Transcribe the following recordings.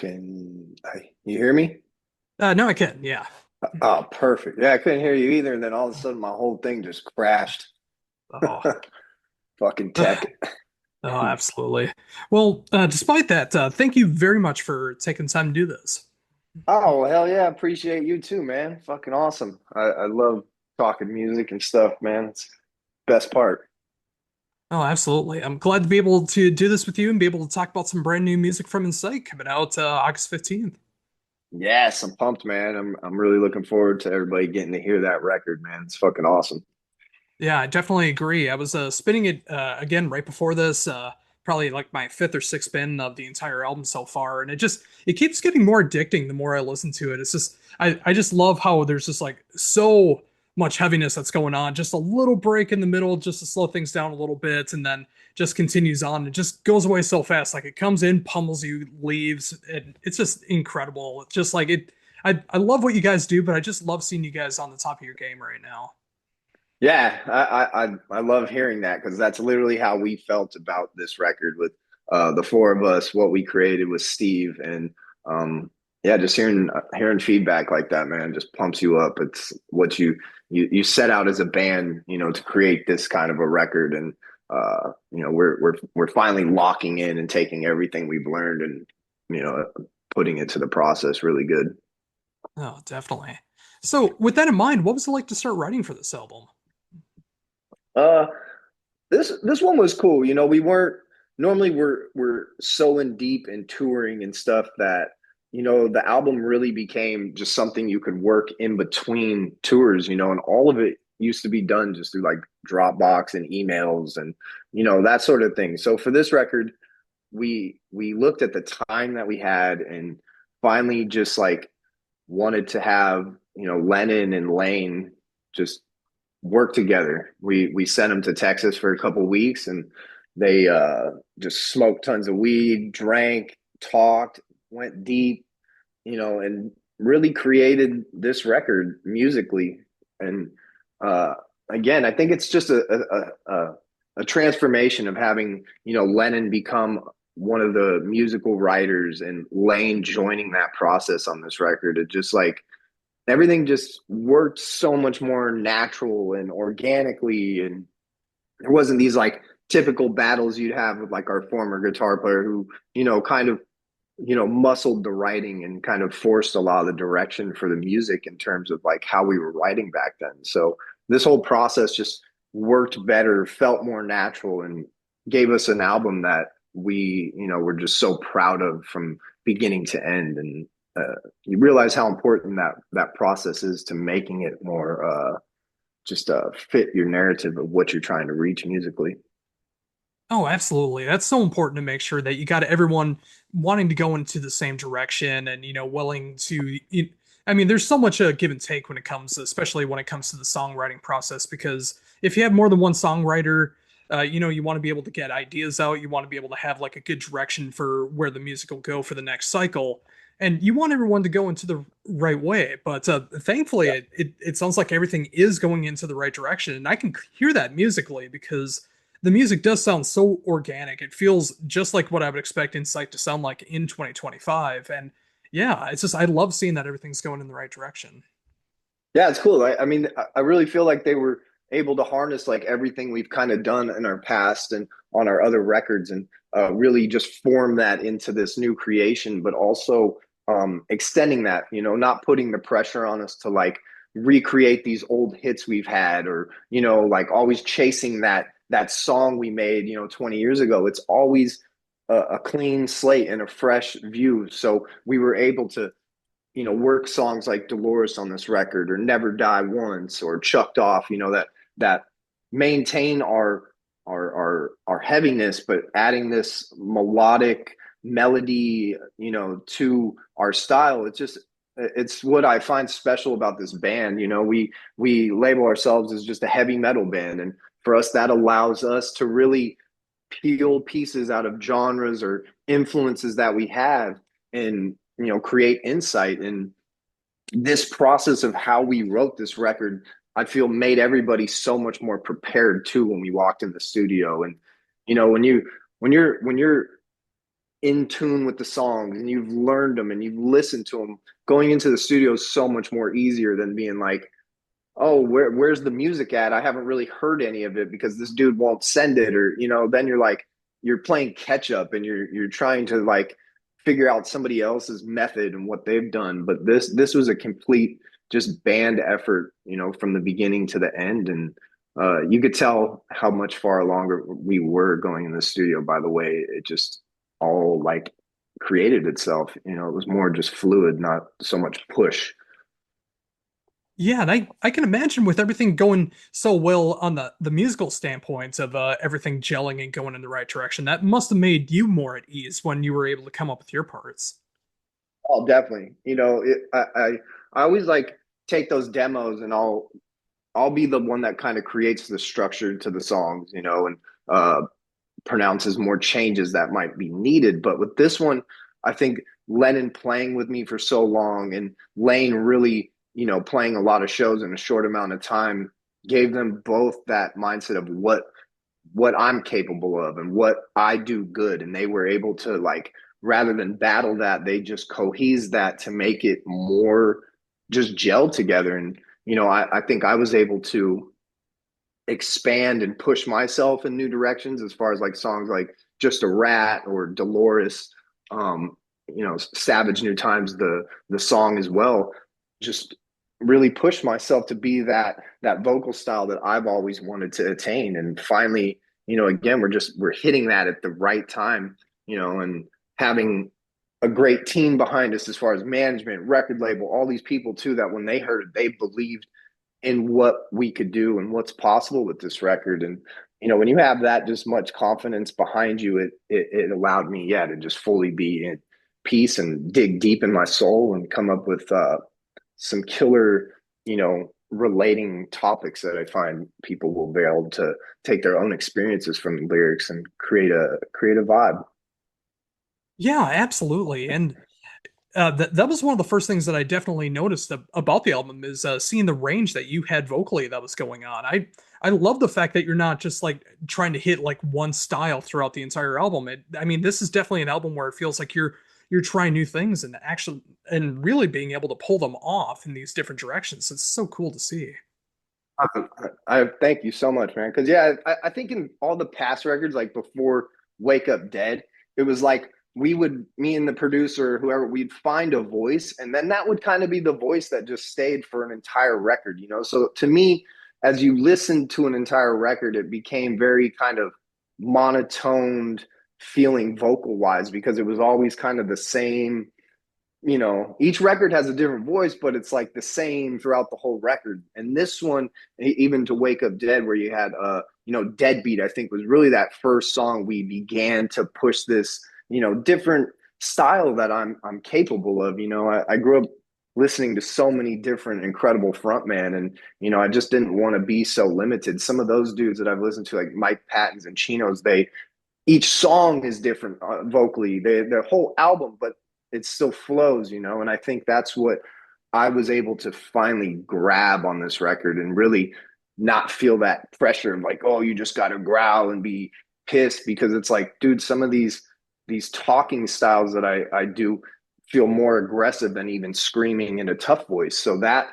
You hear me? No, I can. Yeah. Oh, perfect. Yeah, I couldn't hear you either, and then all of a sudden my whole thing just crashed. Oh, Fucking tech. oh, absolutely. Well, despite that, thank you very much for taking time to do this. Oh, hell yeah, appreciate you too, man. Fucking awesome. I love talking music and stuff, man. It's best part. Oh, absolutely. I'm glad to be able to do this with you and be able to talk about some brand new music from Incite coming out August 15th. Yes, I'm pumped, man. I'm really looking forward to everybody getting to hear that record, man. It's fucking awesome. Yeah, I definitely agree. I was spinning it again right before this, probably like my fifth or sixth spin of the entire album so far, and it keeps getting more addicting the more I listen to it. It's just I just love how there's just like so much heaviness that's going on. Just a little break in the middle, just to slow things down a little bit, and then just continues on. It just goes away so fast. Like it comes in, pummels you, leaves, and it's just incredible. It's just like it. I love what you guys do, but I just love seeing you guys on the top of your game right now. Yeah, I love hearing that because that's literally how we felt about this record with the four of us. What we created with Steve, and yeah, just hearing feedback like that, man, just pumps you up. It's what you set out as a band, to create this kind of a record, and we're finally locking in and taking everything we've learned and you know putting it to the process really good. Oh, definitely. So, with that in mind, what was it like to start writing for this album? Uh, this one was cool. We weren't normally we're so in deep in touring and stuff that the album really became just something you could work in between tours, and all of it used to be done just through like Dropbox and emails and that sort of thing. So for this record, we looked at the time that we had and finally just like wanted to have, Lennon and Lane just work together. We sent them to Texas for a couple of weeks, and they just smoked tons of weed, drank, talked, went deep, and really created this record musically. And uh, again, I think it's just a transformation of having Lennon become one of the musical writers and Lane joining that process on this record. It just like everything just worked so much more natural and organically, and there wasn't these like typical battles you'd have with like our former guitar player who kind of muscled the writing and kind of forced a lot of the direction for the music in terms of like how we were writing back then. So this whole process just worked better, felt more natural, and gave us an album that we were just so proud of from beginning to end. And you realize how important that process is to making it more just fit your narrative of what you're trying to reach musically. Oh, absolutely. That's so important to make sure that you got everyone wanting to go into the same direction and, willing to. I mean, there's so much give and take when it comes, especially when it comes to the songwriting process, because if you have more than one songwriter, you want to be able to get ideas out. You want to be able to have like a good direction for where the music will go for the next cycle. And you want everyone to go into the right way. But thankfully, Yeah. it sounds like everything is going into the right direction. And I can hear that musically because the music does sound so organic. It feels just like what I would expect Incite to sound like in 2025. And yeah, it's just I love seeing that everything's going in the right direction. Yeah, it's cool. I mean, I really feel like they were able to harness like everything we've kind of done in our past and on our other records, and really just form that into this new creation, but also extending that, not putting the pressure on us to like recreate these old hits we've had, or like always chasing that song we made 20 years ago. It's always a clean slate and a fresh view. So we were able to work songs like Dolores on this record, or Never Die Once, or Chucked Off, that maintain our heaviness, but adding this melodic melody, to our style. It's what I find special about this band. We label ourselves as just a heavy metal band, and for us that allows us to really peel pieces out of genres or influences that we have, and create insight. And this process of how we wrote this record, I feel, made everybody so much more prepared too when we walked in the studio. And when you're in tune with the songs and you've learned them and you've listened to them, going into the studio is so much more easier than being like, oh, where's the music at? I haven't really heard any of it because this dude won't send it, or then you're like you're playing catch up and you're trying to like figure out somebody else's method and what they've done. But this was a complete just band effort, from the beginning to the end, and you could tell how much far longer we were going in the studio by the way it just all like created itself. It was more just fluid, not so much push. Yeah, and I can imagine with everything going so well on the musical standpoint of everything gelling and going in the right direction, that must have made you more at ease when you were able to come up with your parts. Oh, definitely. I always like take those demos and I'll be the one that kind of creates the structure to the songs, and uh, pronounces more changes that might be needed. But with this one, I think Lennon playing with me for so long and Lane really, playing a lot of shows in a short amount of time gave them both that mindset of what I'm capable of and what I do good. And they were able to like, rather than battle that, they just cohese that to make it more just gel together. And, I think I was able to expand and push myself in new directions as far as like songs like Just a Rat or Dolores, Savage New Times, the song as well, just really pushed myself to be that vocal style that I've always wanted to attain. And finally, again, we're hitting that at the right time, and having a great team behind us as far as management, record label, all these people too, that when they heard it, they believed in what we could do and what's possible with this record. And when you have that just much confidence behind you, it allowed me, yeah, to just fully be in peace and dig deep in my soul and come up with some killer, relating topics that I find people will be able to take their own experiences from the lyrics and create a vibe. Yeah, absolutely. And that was one of the first things that I definitely noticed about the album is seeing the range that you had vocally that was going on. I love the fact that you're not just like trying to hit like one style throughout the entire album. I mean, this is definitely an album where it feels like you're trying new things and actually and really being able to pull them off in these different directions. It's so cool to see. I thank you so much, man. Because yeah, I think in all the past records, like before Wake Up Dead, it was like me and the producer, whoever, we'd find a voice, and then that would kind of be the voice that just stayed for an entire record. So to me, as you listened to an entire record, it became very kind of monotoned feeling vocal wise because it was always kind of the same. Each record has a different voice, but it's like the same throughout the whole record. And this one, even to Wake Up Dead, where you had Deadbeat, I think was really that first song we began to push this, different style that I'm capable of. I grew up listening to so many different incredible frontmen, and I just didn't want to be so limited. Some of those dudes that I've listened to, like Mike Patton's and Chino's, they each song is different vocally, their whole album, but it still flows, and I think that's what I was able to finally grab on this record and really not feel that pressure of like, oh, you just got to growl and be pissed, because it's like, dude, some of these talking styles that I do feel more aggressive than even screaming in a tough voice. So that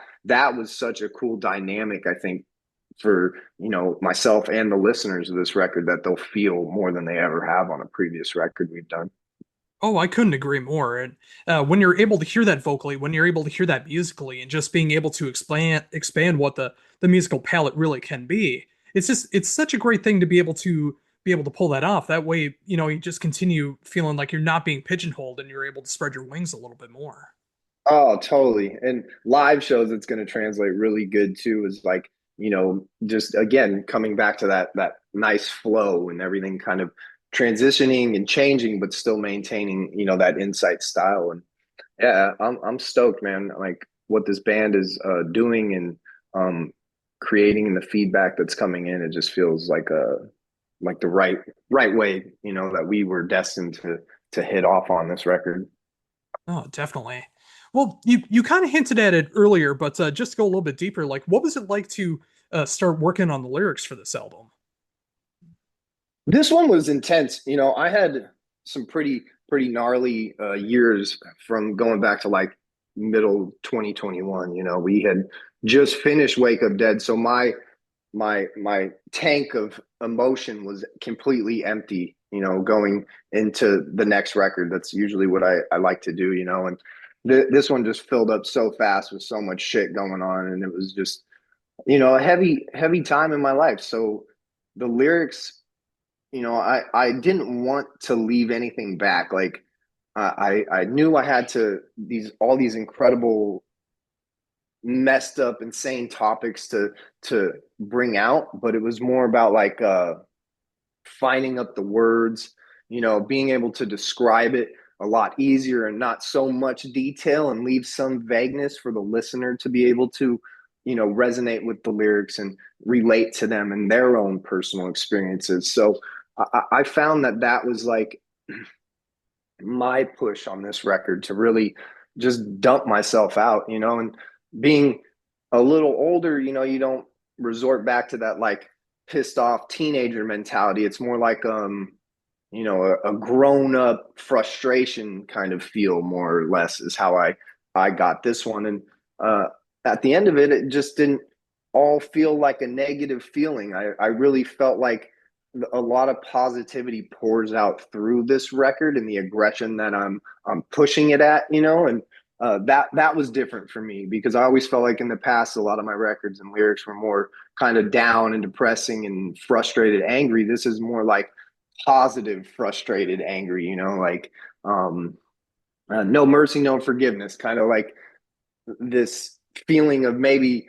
was such a cool dynamic, I think, for myself and the listeners of this record, that they'll feel more than they ever have on a previous record we've done. Oh, I couldn't agree more. And when you're able to hear that vocally, when you're able to hear that musically, and just being able to expand what the musical palette really can be, it's such a great thing to be able to pull that off. That way, you just continue feeling like you're not being pigeonholed, and you're able to spread your wings a little bit more. Oh, totally. And live shows, it's going to translate really good too. Is like, just again coming back to that nice flow and everything kind of transitioning and changing, but still maintaining, that Incite style. And yeah, I'm stoked, man. Like what this band is doing and creating, and the feedback that's coming in. It just feels like the right way, that we were destined to hit off on this record. Oh, definitely. Well, you kind of hinted at it earlier, but just to go a little bit deeper, like what was it like to start working on the lyrics for this album? This one was intense. I had some pretty pretty gnarly years from going back to like middle 2021. You know, we had just finished Wake Up Dead, so my tank of emotion was completely empty. You know, going into the next record. That's usually what I like to do. You know, and this one just filled up so fast with so much shit going on, and it was just a heavy time in my life. So the lyrics, I didn't want to leave anything back. Like I knew I had to these all these incredible messed up insane topics to bring out, but it was more about like finding up the words, being able to describe it a lot easier and not so much detail, and leave some vagueness for the listener to be able to, resonate with the lyrics and relate to them and their own personal experiences. So I found that was like my push on this record to really just dump myself out, and being a little older, you don't resort back to that like pissed off teenager mentality. It's more like a grown up frustration kind of feel, more or less, is how I got this one. And uh at the end of it, it just didn't all feel like a negative feeling. I really felt like a lot of positivity pours out through this record, and the aggression that I'm pushing it at, and that was different for me, because I always felt like in the past a lot of my records and lyrics were more kind of down and depressing and frustrated, angry. This is more like positive, frustrated, angry, like no mercy, no forgiveness, kind of like this feeling of maybe,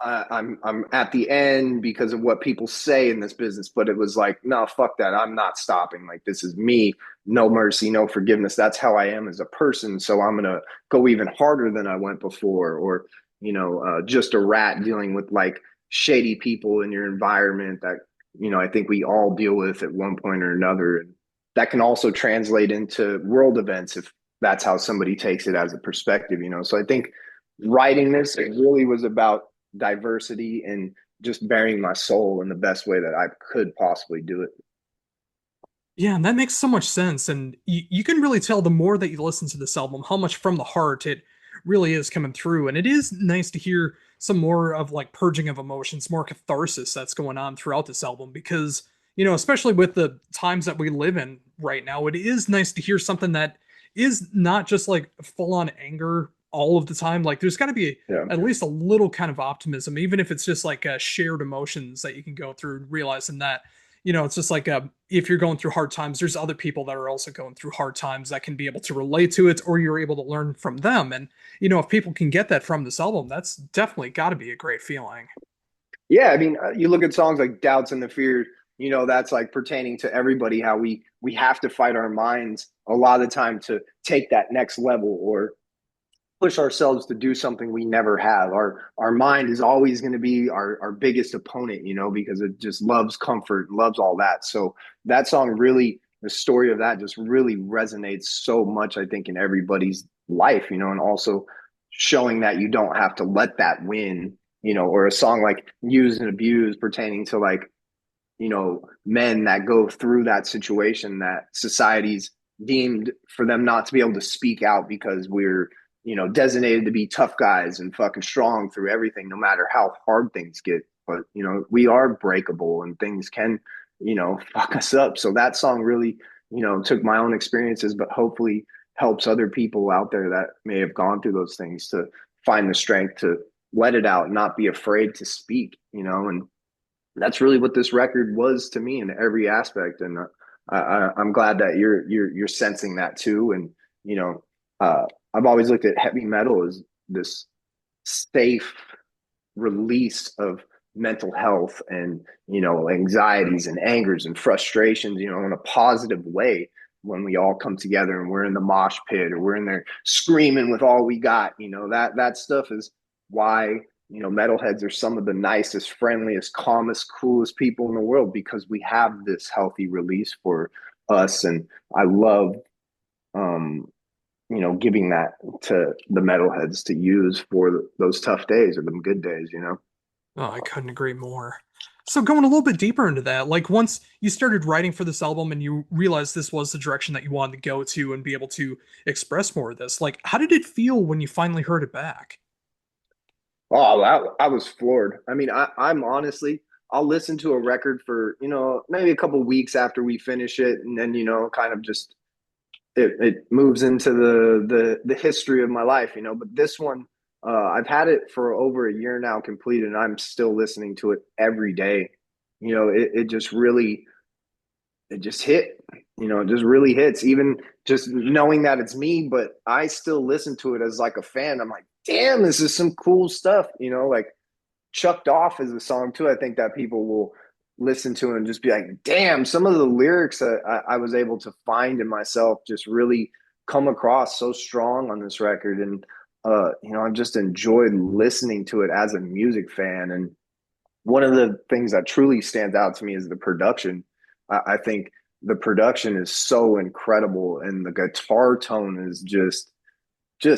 I'm at the end because of what people say in this business, but it was like, no, fuck that. I'm not stopping. Like, this is me. No mercy, no forgiveness. That's how I am as a person. So I'm gonna go even harder than I went before. Or, just a rat dealing with like shady people in your environment that, I think we all deal with at one point or another. And that can also translate into world events if that's how somebody takes it as a perspective. So I think writing this, it really was about diversity and just bearing my soul in the best way that I could possibly do it. Yeah, and that makes so much sense. And you can really tell the more that you listen to this album how much from the heart it really is coming through. And it is nice to hear some more of like purging of emotions, more catharsis that's going on throughout this album because, especially with the times that we live in right now, it is nice to hear something that is not just like full on anger all of the time. Like there's got to be Yeah. at least a little kind of optimism, even if it's just like shared emotions that you can go through and realizing that it's just like if you're going through hard times, there's other people that are also going through hard times that can be able to relate to it, or you're able to learn from them. And if people can get that from this album, that's definitely got to be a great feeling. Yeah, I mean, you look at songs like Doubts and the Fear, that's like pertaining to everybody, how we have to fight our minds a lot of the time to take that next level, or push ourselves to do something we never have. Our mind is always going to be our biggest opponent, because it just loves comfort, loves all that. So that song really, the story of that just really resonates so much, I think, in everybody's life, and also showing that you don't have to let that win, or a song like Used and Abused pertaining to like, men that go through that situation that society's deemed for them not to be able to speak out because we're, designated to be tough guys and fucking strong through everything, no matter how hard things get. But, we are breakable and things can, fuck us up. So that song really, took my own experiences, but hopefully helps other people out there that may have gone through those things to find the strength to let it out, not be afraid to speak, and that's really what this record was to me in every aspect. And I'm glad that you're sensing that too. And you know, I've always looked at heavy metal as this safe release of mental health and anxieties and angers and frustrations, in a positive way. When we all come together and we're in the mosh pit or we're in there screaming with all we got, that stuff is why metalheads are some of the nicest, friendliest, calmest, coolest people in the world, because we have this healthy release for us. And I love um giving that to the metalheads to use for those tough days or them good days. Oh, I couldn't agree more. So going a little bit deeper into that, like once you started writing for this album and you realized this was the direction that you wanted to go to and be able to express more of this, like how did it feel when you finally heard it back? Oh, I was floored. I mean, I'm honestly, I'll listen to a record for, maybe a couple weeks after we finish it, and then, kind of just it moves into the history of my life, But this one, I've had it for over a year now completed, and I'm still listening to it every day. It just really it just hit, it just really hits. Even just knowing that it's me, but I still listen to it as like a fan. I'm like, damn, this is some cool stuff, like Chucked Off is a song too. I think that people will listen to and just be like, damn, some of the lyrics that I was able to find in myself just really come across so strong on this record. And, I've just enjoyed listening to it as a music fan. And one of the things that truly stands out to me is the production. I think the production is so incredible, and the guitar tone is just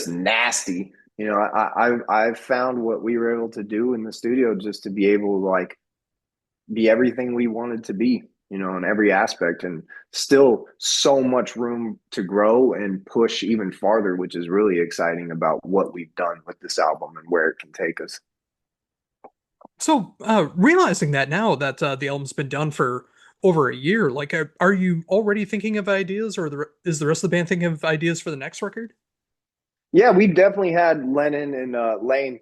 nasty. I've found what we were able to do in the studio just to be able to like be everything we wanted to be, in every aspect, and still so much room to grow and push even farther, which is really exciting about what we've done with this album and where it can take us. So, realizing that now that the album's been done for over a year, like, are you already thinking of ideas, or is the rest of the band thinking of ideas for the next record? Yeah, we've definitely had Lennon and Lane,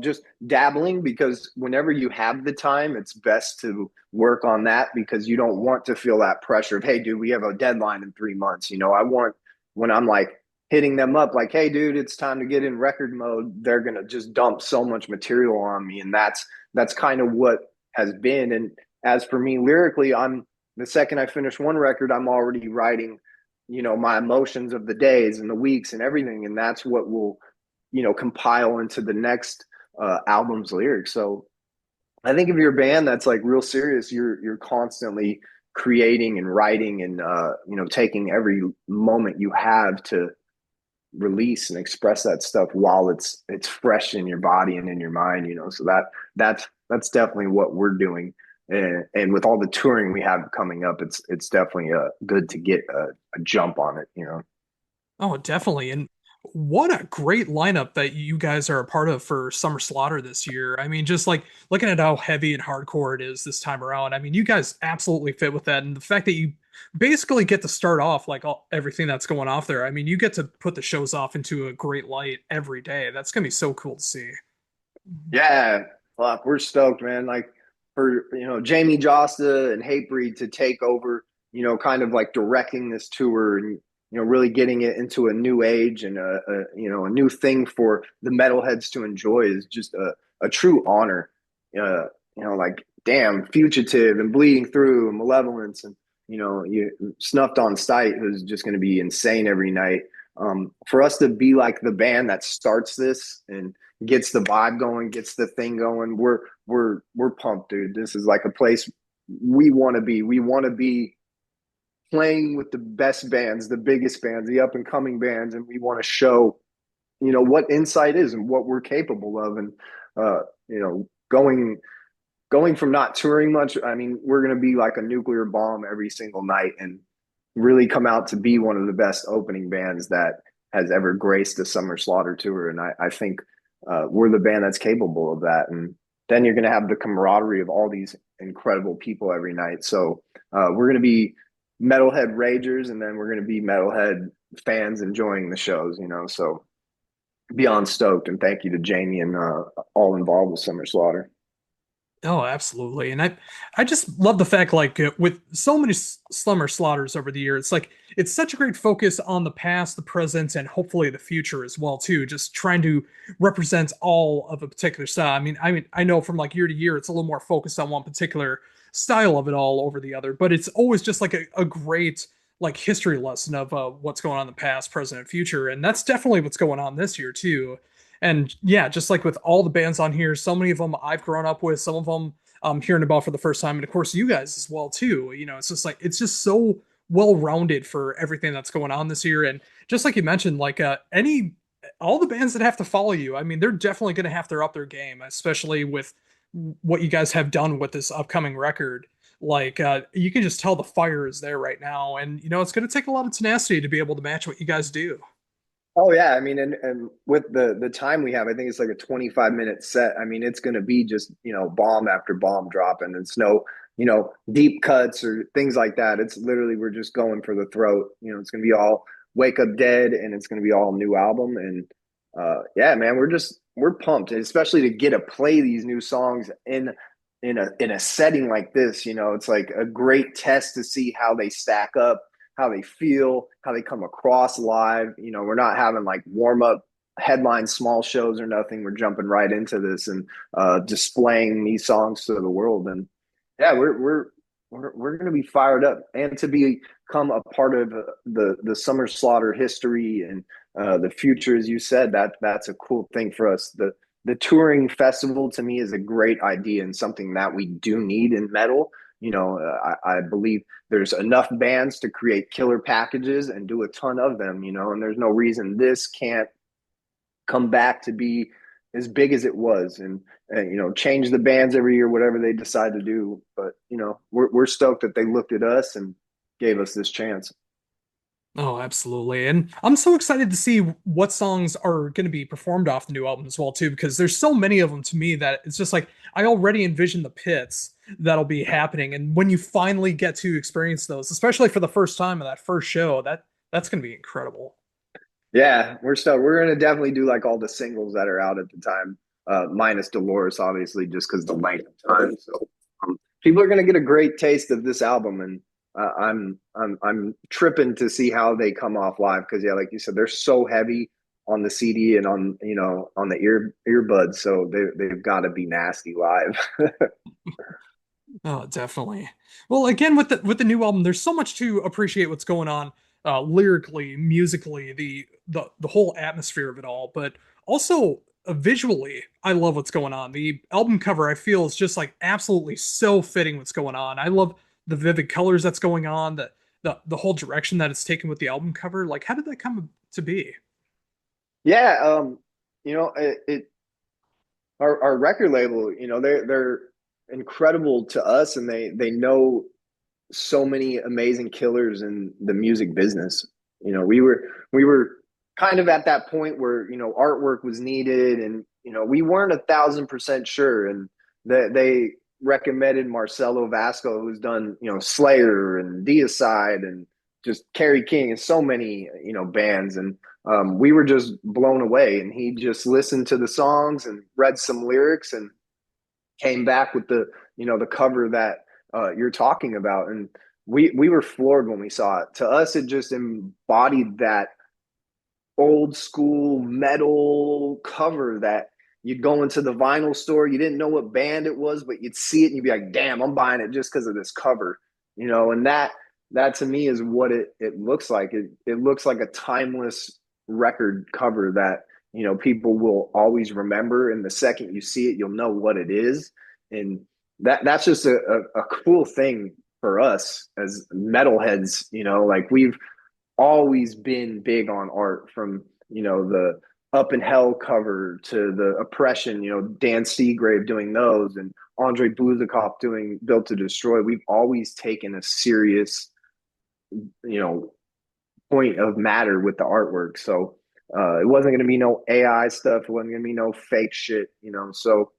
just dabbling, because whenever you have the time, it's best to work on that, because you don't want to feel that pressure of, hey, dude, we have a deadline in 3 months. I want, when I'm like hitting them up, like, hey, dude, it's time to get in record mode, they're going to just dump so much material on me. And that's kind of what has been. And as for me lyrically, the second I finish one record, I'm already writing my emotions of the days and the weeks and everything, and that's what will compile into the next album's lyrics. So I think if you're a band that's like real serious, you're constantly creating and writing, and taking every moment you have to release and express that stuff while it's fresh in your body and in your mind. So that's definitely what we're doing. And with all the touring we have coming up, it's definitely good to get a jump on it. Oh, definitely. And what a great lineup that you guys are a part of for Summer Slaughter this year. I mean, just like looking at how heavy and hardcore it is this time around. I mean, you guys absolutely fit with that. And the fact that you basically get to start off like everything that's going off there. I mean, you get to put the shows off into a great light every day. That's going to be so cool to see. Yeah, fuck, we're stoked, man. Like, for Jamie Josta and Hatebreed to take over, kind of like directing this tour, and really getting it into a new age, and a new thing for the metalheads to enjoy, is just a true honor. Like, damn, Fugitive and Bleeding Through and Malevolence, and you Snuffed on Sight, who's just going to be insane every night. For us to be like the band that starts this and gets the vibe going, gets the thing going, we're pumped, dude. This is like a place we want to be. We want to be playing with the best bands, the biggest bands, the up and coming bands, and we want to show what Incite is and what we're capable of. And uh going from not touring much, I mean, we're going to be like a nuclear bomb every single night, and really come out to be one of the best opening bands that has ever graced the Summer Slaughter tour. And I think we're the band that's capable of that. And then you're going to have the camaraderie of all these incredible people every night. So we're going to be metalhead ragers, and then we're going to be metalhead fans enjoying the shows. So beyond stoked, and thank you to Jamie and all involved with Summer Slaughter. Oh, absolutely. And I just love the fact, like, with so many Slumber Slaughters over the year, it's like, it's such a great focus on the past, the present, and hopefully the future as well, too. Just trying to represent all of a particular style. I mean, I know from like year to year, it's a little more focused on one particular style of it all over the other, but it's always just like a great, like, history lesson of what's going on in the past, present, and future. And that's definitely what's going on this year, too. And yeah, just like with all the bands on here, so many of them I've grown up with, some of them I'm hearing about for the first time, and of course you guys as well too. It's just like it's just so well rounded for everything that's going on this year. And just like you mentioned, like any all the bands that have to follow you, I mean, they're definitely going to have to up their game, especially with what you guys have done with this upcoming record. Like you can just tell the fire is there right now, and it's going to take a lot of tenacity to be able to match what you guys do. Oh yeah, I mean, and with the time we have, I think it's like a 25-minute set. I mean, it's going to be just bomb after bomb dropping. It's no deep cuts or things like that. It's literally we're just going for the throat. It's going to be all Wake Up Dead, and it's going to be all new album. And yeah, man, we're pumped, especially to get to play these new songs in a setting like this. It's like a great test to see how they stack up, how they feel, how they come across live. We're not having like warm up headline small shows or nothing. We're jumping right into this and displaying these songs to the world. And yeah, we're going to be fired up, and to become a part of the Summer Slaughter history and the future, as you said, that's a cool thing for us. The touring festival to me is a great idea and something that we do need in metal. I believe there's enough bands to create killer packages and do a ton of them, and there's no reason this can't come back to be as big as it was, and change the bands every year, whatever they decide to do. But we're stoked that they looked at us and gave us this chance. Oh, absolutely. And I'm so excited to see what songs are going to be performed off the new album as well, too, because there's so many of them to me that it's just like I already envision the pits that'll be happening. And when you finally get to experience those, especially for the first time in that first show, that's going to be incredible. Yeah, we're stoked. We're gonna definitely do like all the singles that are out at the time, minus Dolores, obviously, just because the length of time. So people are gonna get a great taste of this album, and I'm tripping to see how they come off live because yeah, like you said, they're so heavy on the CD and on on the earbuds, so they've got to be nasty live. Oh, definitely. Well, again, with the new album, there's so much to appreciate what's going on lyrically, musically, the whole atmosphere of it all, but also visually, I love what's going on. The album cover, I feel, is just like absolutely so fitting what's going on. I love the vivid colors that's going on, the whole direction that it's taken with the album cover. Like, how did that come to be? Yeah, it our record label, they're incredible to us, and they know so many amazing killers in the music business. We were kind of at that point where artwork was needed, and we weren't 1,000% sure, and they recommended Marcelo Vasco, who's done Slayer and Deicide and just Kerry King and so many bands, and we were just blown away. And he just listened to the songs and read some lyrics and came back with the cover that you're talking about, and we were floored when we saw it. To us, it just embodied that old school metal cover that you'd go into the vinyl store, you didn't know what band it was, but you'd see it and you'd be like, damn, I'm buying it just because of this cover. And that to me is what it looks like. It looks like a timeless record cover that people will always remember, and the second you see it, you'll know what it is. And that's just a cool thing for us as metalheads. Like we've always been big on art, from the Up in Hell cover to the Oppression, Dan Seagrave doing those, and Andre Buzikov doing Built to Destroy. We've always taken a serious you know point of matter with the artwork. So it wasn't going to be no AI stuff, it wasn't going to be no fake shit. So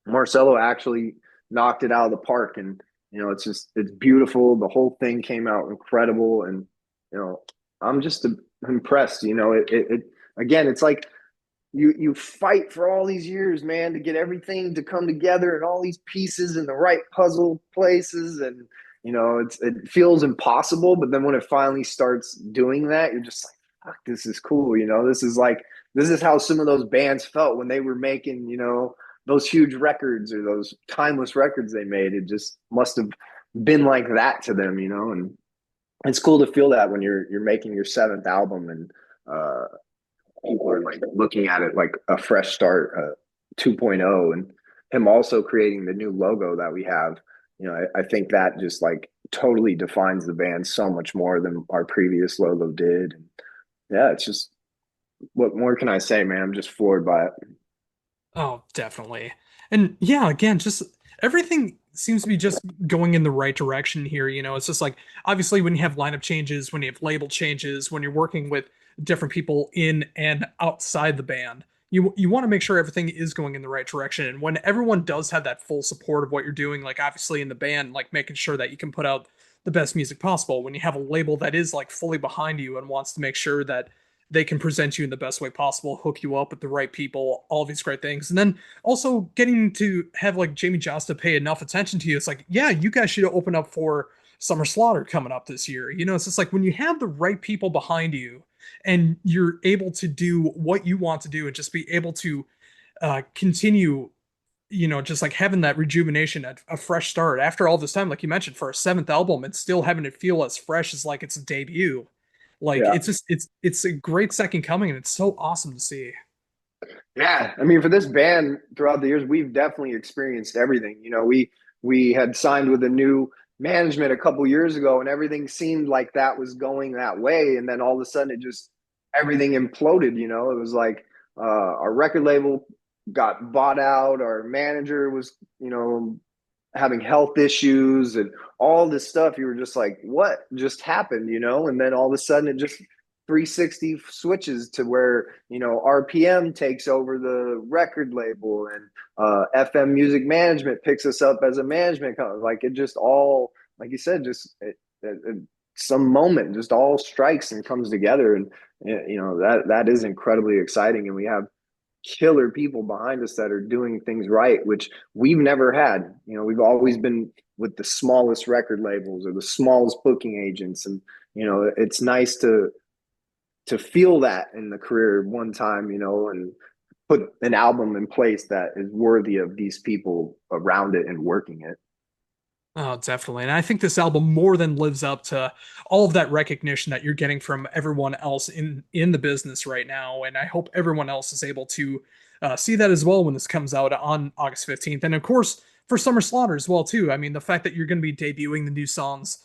Marcelo actually knocked it out of the park, and it's beautiful. The whole thing came out incredible, and you know I'm just impressed. It again, it's like you fight for all these years, man, to get everything to come together and all these pieces in the right puzzle places, and it feels impossible. But then when it finally starts doing that, you're just like, fuck, this is cool. This is how some of those bands felt when they were making those huge records or those timeless records they made. It just must have been like that to them, and it's cool to feel that when you're making your seventh album, and people are like looking at it like a fresh start, 2.0, and him also creating the new logo that we have. I think that just like totally defines the band so much more than our previous logo did. And yeah, it's just, what more can I say, man? I'm just floored by it. Oh, definitely. And yeah, again, just everything seems to be just going in the right direction here. It's just like obviously when you have lineup changes, when you have label changes, when you're working with different people in and outside the band, you want to make sure everything is going in the right direction. And when everyone does have that full support of what you're doing, like obviously in the band, like making sure that you can put out the best music possible. When you have a label that is like fully behind you and wants to make sure that they can present you in the best way possible, hook you up with the right people, all these great things. And then also getting to have like Jamie Josta pay enough attention to you. It's like, yeah, you guys should open up for Summer Slaughter coming up this year. It's just like when you have the right people behind you and you're able to do what you want to do and just be able to continue, just like having that rejuvenation, a fresh start after all this time, like you mentioned, for a seventh album, and still having it feel as fresh as like its debut. Like Yeah. it's a great second coming, and it's so awesome to see. Yeah, I mean, for this band throughout the years, we've definitely experienced everything. We had signed with a new management a couple years ago, and everything seemed like that was going that way, and then all of a sudden, it just everything imploded. It was like our record label got bought out, our manager was, having health issues, and all this stuff. You were just like, what just happened? And then all of a sudden, it just 360 switches to where RPM takes over the record label, and FM Music Management picks us up as a management company. Like it just all, like you said, just some moment just all strikes and comes together, and that is incredibly exciting. And we have killer people behind us that are doing things right, which we've never had. We've always been with the smallest record labels or the smallest booking agents, and it's nice to feel that in the career one time, and put an album in place that is worthy of these people around it and working it. Oh, definitely. And I think this album more than lives up to all of that recognition that you're getting from everyone else in the business right now. And I hope everyone else is able to see that as well when this comes out on August 15th. And of course, for Summer Slaughter as well, too. I mean, the fact that you're going to be debuting the new songs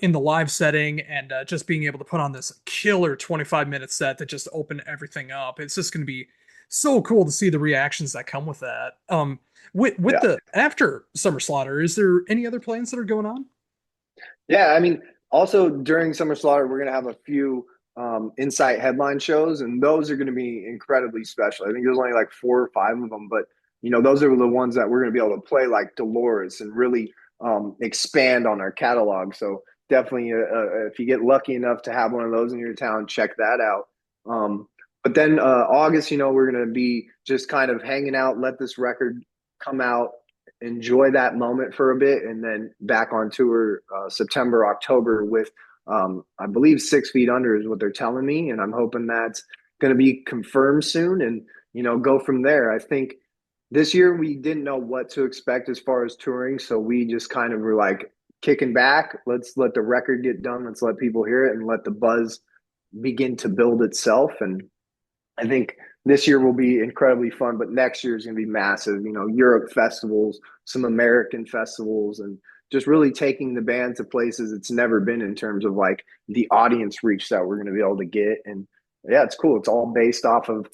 in the live setting and just being able to put on this killer 25-minute set to just open everything up. It's just going to be so cool to see the reactions that come with that. With Yeah. the after Summer Slaughter, is there any other plans that are going on? Yeah, I mean, also during Summer Slaughter, we're going to have a few Incite headline shows, and those are going to be incredibly special. I think there's only like 4 or 5 of them, but those are the ones that we're going to be able to play like Dolores and really expand on our catalog. So definitely, if you get lucky enough to have one of those in your town, check that out. But then August, we're going to be just kind of hanging out, let this record come out, enjoy that moment for a bit, and then back on tour September, October with, I believe, 6 Feet Under is what they're telling me, and I'm hoping that's going to be confirmed soon, and go from there. I think this year we didn't know what to expect as far as touring, so we just kind of were like kicking back. Let's let the record get done. Let's let people hear it and let the buzz begin to build itself. And I think this year will be incredibly fun, but next year is going to be massive. Europe festivals, some American festivals, and just really taking the band to places it's never been in terms of like the audience reach that we're going to be able to get. And yeah, it's cool. It's all based off of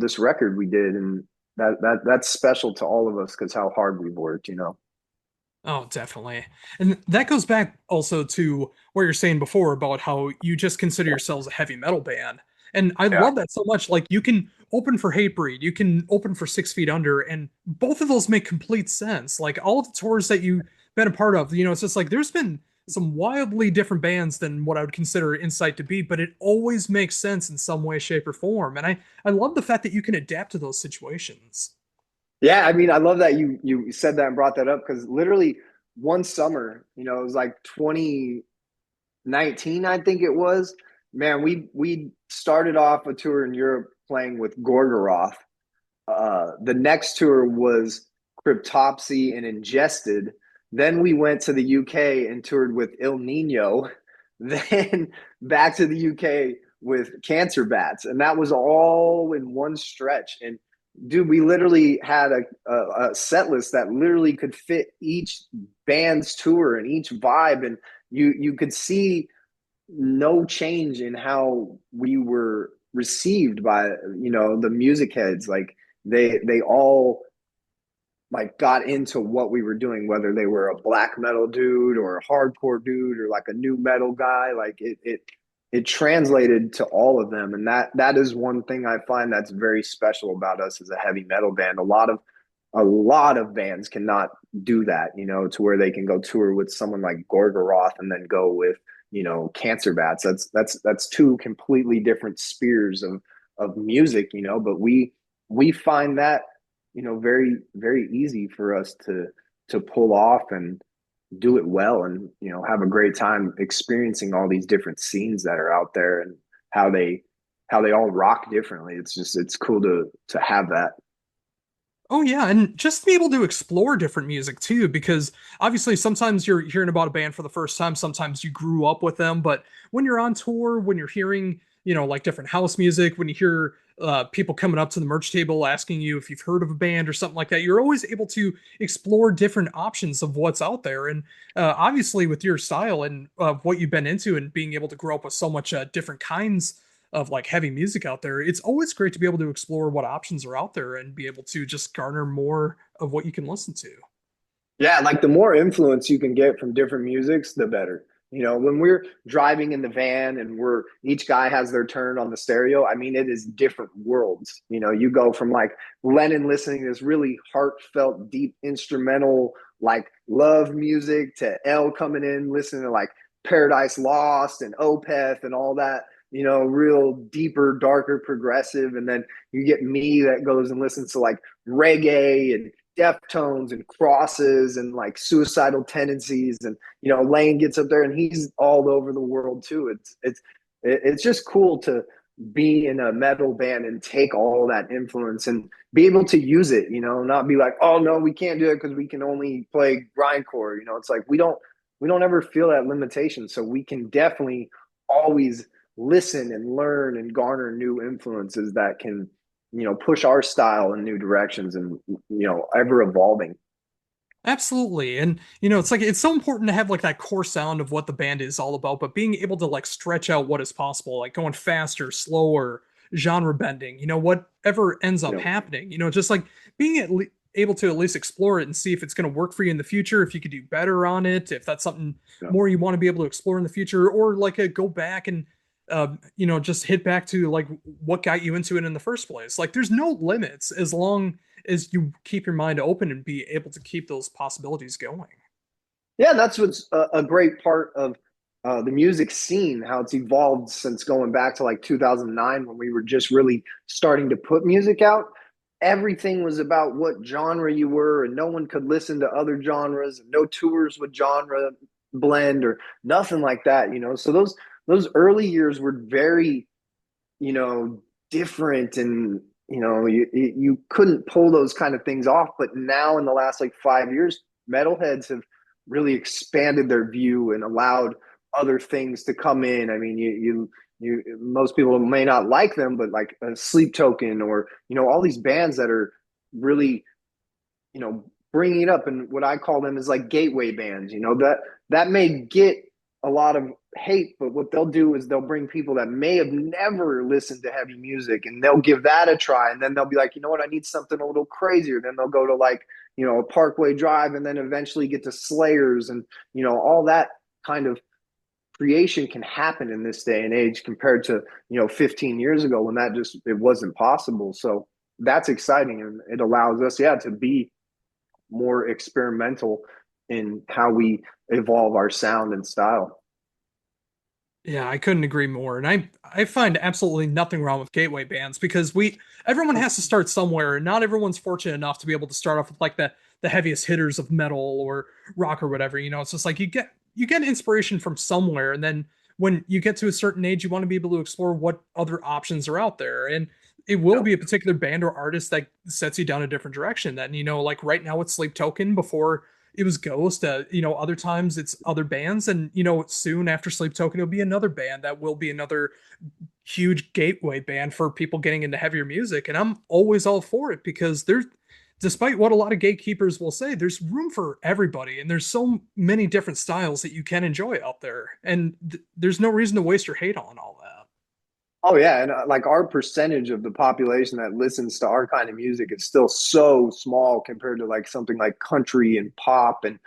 this record we did, and that's special to all of us because how hard we've worked. Oh, definitely. And that goes back also to what you're saying before about how you just consider yourselves a heavy metal band. And I Yeah. love that so much. Like you can open for Hatebreed, you can open for 6 Feet Under, and both of those make complete sense. Like all of the tours that you've been a part of, it's just like there's been some wildly different bands than what I would consider Insight to be, but it always makes sense in some way, shape, or form. And I love the fact that you can adapt to those situations. Yeah, I mean, I love that you said that and brought that up because literally one summer, it was like 2019, I think it was. Man, we started off a tour in Europe playing with Gorgoroth. The next tour was Cryptopsy and Ingested. Then we went to the UK and toured with Il Nino. Then back to the UK with Cancer Bats, and that was all in one stretch. And dude, we literally had a set list that literally could fit each band's tour and each vibe, and you could see no change in how we were received by the music heads. Like they all like got into what we were doing, whether they were a black metal dude or a hardcore dude or like a new metal guy. Like it translated to all of them, and that is one thing I find that's very special about us as a heavy metal band. A lot of bands cannot do that, to where they can go tour with someone like Gorgoroth and then go with, Cancer Bats. That's two completely different spheres of music, but we find that, very, very easy for us to pull off and do it well and, have a great time experiencing all these different scenes that are out there and how they all rock differently. It's cool to have that. Oh yeah, and just to be able to explore different music too, because obviously sometimes you're hearing about a band for the first time, sometimes you grew up with them, but when you're on tour, when you're hearing, like different house music, when you hear people coming up to the merch table asking you if you've heard of a band or something like that, you're always able to explore different options of what's out there. And obviously, with your style and what you've been into, and being able to grow up with so much different kinds of like heavy music out there, it's always great to be able to explore what options are out there and be able to just garner more of what you can listen to. Yeah, like the more influence you can get from different musics, the better. When we're driving in the van and we're each guy has their turn on the stereo, I mean, it is different worlds. You go from like Lennon listening to this really heartfelt, deep instrumental, like love music to L coming in, listening to like Paradise Lost and Opeth and all that, real deeper, darker, progressive. And then you get me that goes and listens to like reggae and Deftones and Crosses and like Suicidal Tendencies, and Lane gets up there and he's all over the world too. It's just cool to be in a metal band and take all that influence and be able to use it, not be like, oh no, we can't do it because we can only play grindcore. It's like we don't ever feel that limitation, so we can definitely always listen and learn and garner new influences that can, push our style in new directions and, ever evolving. Absolutely. And it's like it's so important to have like that core sound of what the band is all about, but being able to like stretch out what is possible, like going faster, slower, genre bending, whatever ends up You know, happening, just like being able to at least explore it and see if it's going to work for you in the future, if you could do better on it, if that's something you know. more you want to be able to explore in the future, or like go back and just hit back to like what got you into it in the first place. Like there's no limits as long as you keep your mind open and be able to keep those possibilities going. Yeah, that's what's a great part of the music scene, how it's evolved since going back to like 2009 when we were just really starting to put music out. Everything was about what genre you were, and no one could listen to other genres, and no tours with genre blend or nothing like that. So those early years were very, you know, different, and you couldn't pull those kind of things off. But now in the last like 5 years, metalheads have really expanded their view and allowed other things to come in. I mean, most people may not like them, but like a Sleep Token or all these bands that are really bringing it up, and what I call them is like gateway bands. That may get a lot of hate, but what they'll do is they'll bring people that may have never listened to heavy music and they'll give that a try, and then they'll be like, you know what, I need something a little crazier. Then they'll go to like a Parkway Drive, and then eventually get to Slayers, and all that kind of creation can happen in this day and age compared to 15 years ago when that just it wasn't possible. So that's exciting, and it allows us, yeah, to be more experimental in how we evolve our sound and style. Yeah, I couldn't agree more. And I find absolutely nothing wrong with gateway bands because everyone has to start somewhere, and not everyone's fortunate enough to be able to start off with like the heaviest hitters of metal or rock or whatever. It's just like you get inspiration from somewhere, and then when you get to a certain age, you want to be able to explore what other options are out there. And it will Yeah. be a particular band or artist that sets you down a different direction. Then, like right now it's Sleep Token, before it was Ghost. Other times it's other bands, and soon after Sleep Token, it'll be another band that will be another huge gateway band for people getting into heavier music. And I'm always all for it because despite what a lot of gatekeepers will say, there's room for everybody, and there's so many different styles that you can enjoy out there, and there's no reason to waste your hate on all that. Oh yeah, and like our percentage of the population that listens to our kind of music is still so small compared to like something like country and pop and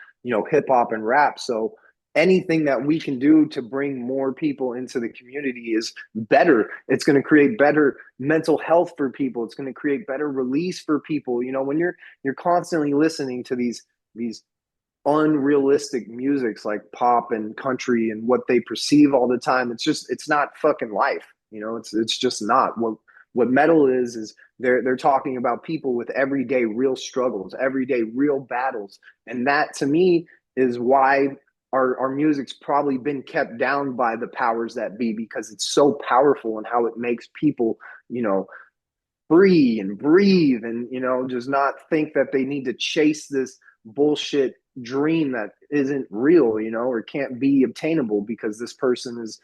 hip hop and rap. So anything that we can do to bring more people into the community is better. It's going to create better mental health for people. It's going to create better release for people. When you're constantly listening to these unrealistic musics like pop and country and what they perceive all the time. It's not fucking life. It's just not. What metal is they're talking about people with everyday real struggles, everyday real battles. And that to me is why our music's probably been kept down by the powers that be, because it's so powerful and how it makes people, you know, free and breathe and just not think that they need to chase this bullshit dream that isn't real, or can't be obtainable because this person is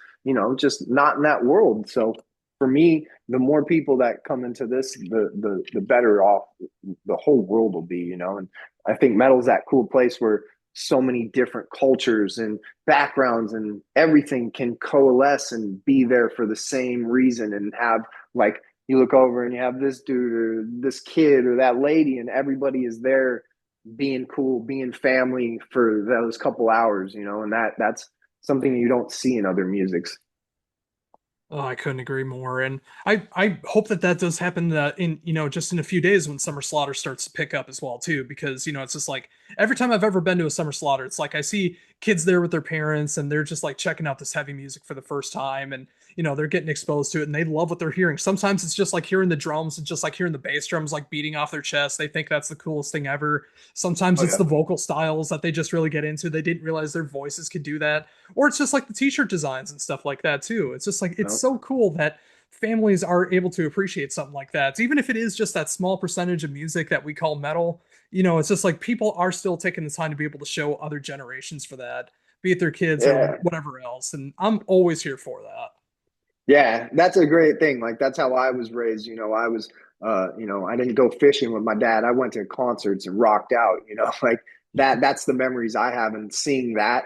just not in that world. So for me, the more people that come into this, the better off the whole world will be, and I think metal's that cool place where so many different cultures and backgrounds and everything can coalesce and be there for the same reason, and have like you look over and you have this dude or this kid or that lady, and everybody is there being cool, being family for those couple hours, and that's something you don't see in other musics. Oh, I couldn't agree more. And I hope that that does happen in, just in a few days when Summer Slaughter starts to pick up as well, too, because, it's just like every time I've ever been to a Summer Slaughter, it's like I see kids there with their parents and they're just like checking out this heavy music for the first time. And, they're getting exposed to it and they love what they're hearing. Sometimes it's just like hearing the drums and just like hearing the bass drums like beating off their chest. They think that's the coolest thing ever. Sometimes Oh it's yeah. the vocal styles that they just really get into. They didn't realize their voices could do that, or it's just like the t-shirt designs and stuff like that too. It's just like it's No. so cool that families are able to appreciate something like that. Even if it is just that small percentage of music that we call metal, it's just like people are still taking the time to be able to show other generations for that, be it their kids or Yeah. whatever else. And I'm always here for that. Yeah, that's a great thing. Like that's how I was raised. I was I didn't go fishing with my dad. I went to concerts and rocked out, like that's the memories I have, and seeing that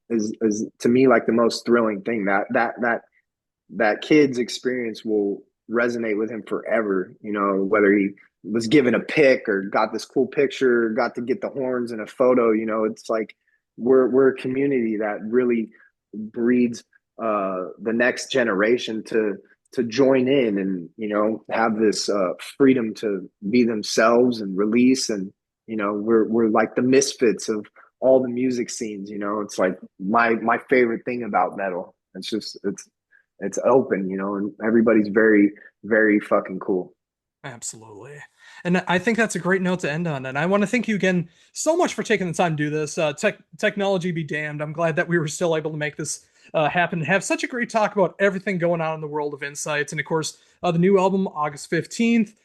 is to me like the most thrilling thing. That kid's experience will resonate with him forever, whether he was given a pick or got this cool picture, got to get the horns in a photo, it's like we're a community that really breeds the next generation to join in and have this freedom to be themselves and release, and we're like the misfits of all the music scenes. It's like my favorite thing about metal. It's open, and everybody's very, very fucking cool. Absolutely. And I think that's a great note to end on. And I want to thank you again so much for taking the time to do this. Technology be damned. I'm glad that we were still able to make this happen and have such a great talk about everything going on in the world of Insights. And of course, the new album, August 15th.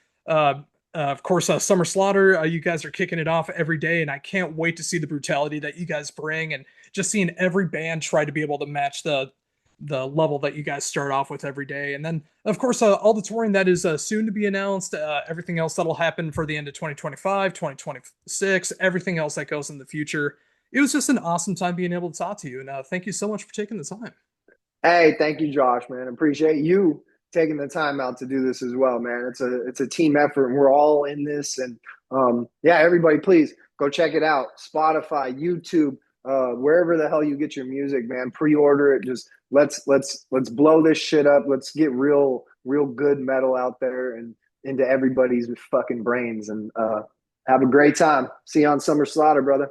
Of course, Summer Slaughter, you guys are kicking it off every day. And I can't wait to see the brutality that you guys bring and just seeing every band try to be able to match the level that you guys start off with every day. And then, of course, all the touring that is soon to be announced, everything else that'll happen for the end of 2025, 2026, everything else that goes in the future. It was just an awesome time being able to talk to you. And thank you so much for taking the time. Hey, thank you, Josh, man. Appreciate you taking the time out to do this as well, man. It's a team effort, and we're all in this. And yeah, everybody, please go check it out. Spotify, YouTube, wherever the hell you get your music, man. Pre-order it. Just let's blow this shit up. Let's get real good metal out there and into everybody's fucking brains. And have a great time. See you on Summer Slaughter, brother.